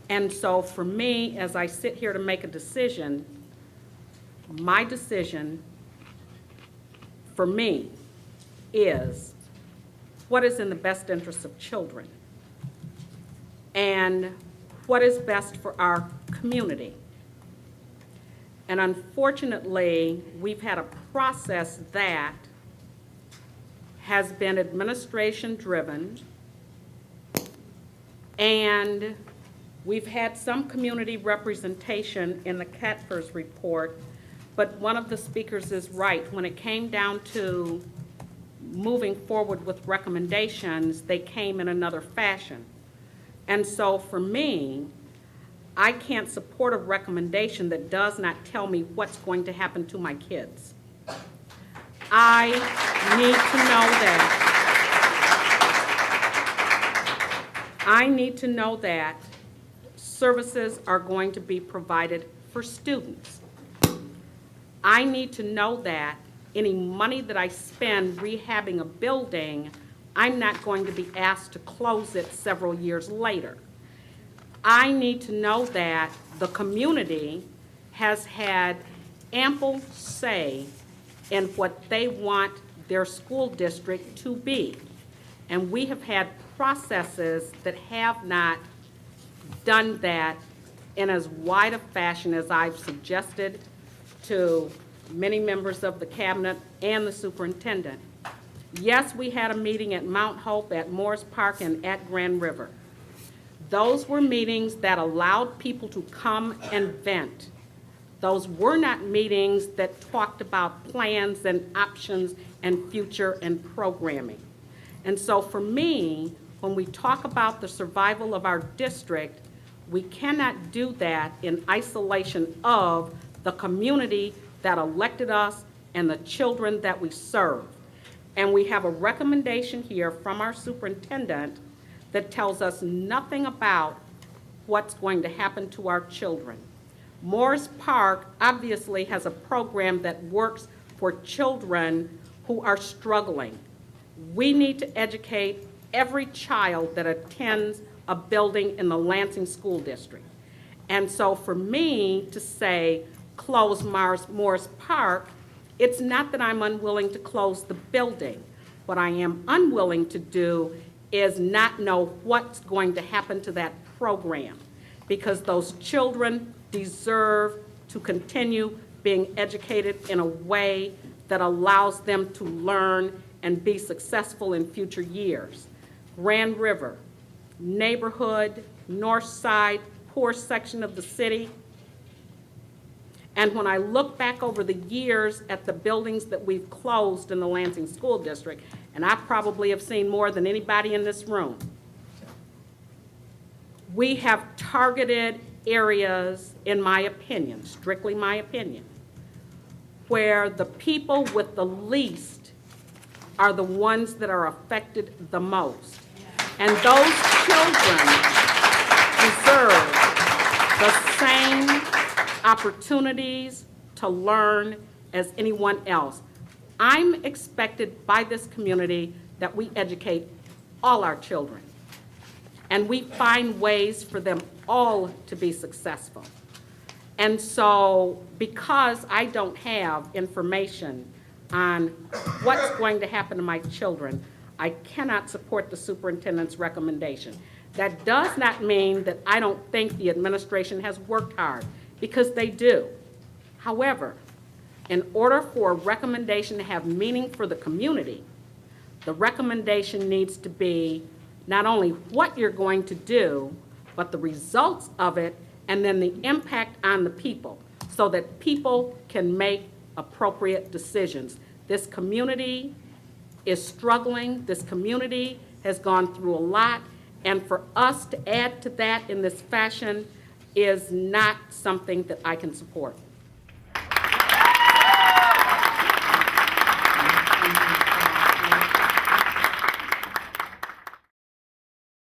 And so for me, as I sit here to make a decision, my decision for me is what is in the best interest of children and what is best for our community. And unfortunately, we've had a process that has been administration-driven, and we've had some community representation in the CATFRS report, but one of the speakers is right. When it came down to moving forward with recommendations, they came in another fashion. And so for me, I can't support a recommendation that does not tell me what's going to happen to my kids. I need to know that. I need to know that services are going to be provided for students. I need to know that any money that I spend rehabbing a building, I'm not going to be asked to close it several years later. I need to know that the community has had ample say in what they want their school district to be. And we have had processes that have not done that in as wide a fashion as I've suggested to many members of the cabinet and the superintendent. Yes, we had a meeting at Mount Hope, at Morris Park, and at Grand River. Those were meetings that allowed people to come and vent. Those were not meetings that talked about plans and options and future and programming. And so for me, when we talk about the survival of our district, we cannot do that in isolation of the community that elected us and the children that we serve. And we have a recommendation here from our superintendent that tells us nothing about what's going to happen to our children. Morris Park obviously has a program that works for children who are struggling. We need to educate every child that attends a building in the Lansing School District. And so for me to say close Morris Park, it's not that I'm unwilling to close the building. What I am unwilling to do is not know what's going to happen to that program, because those children deserve to continue being educated in a way that allows them to learn and be successful in future years. Grand River, neighborhood, north side, poor section of the city. And when I look back over the years at the buildings that we've closed in the Lansing School District, and I probably have seen more than anybody in this room, we have targeted areas, in my opinion, strictly my opinion, where the people with the least are the ones that are affected the most. And those children deserve the same opportunities to learn as anyone else. I'm expected by this community that we educate all our children, and we find ways for them all to be successful. And so because I don't have information on what's going to happen to my children, I cannot support the superintendent's recommendation. That does not mean that I don't think the administration has worked hard, because they do. However, in order for a recommendation to have meaning for the community, the recommendation needs to be not only what you're going to do, but the results of it, and then the impact on the people, so that people can make appropriate decisions. This community is struggling. This community has gone through a lot, and for us to add to that in this fashion is not something that I can support.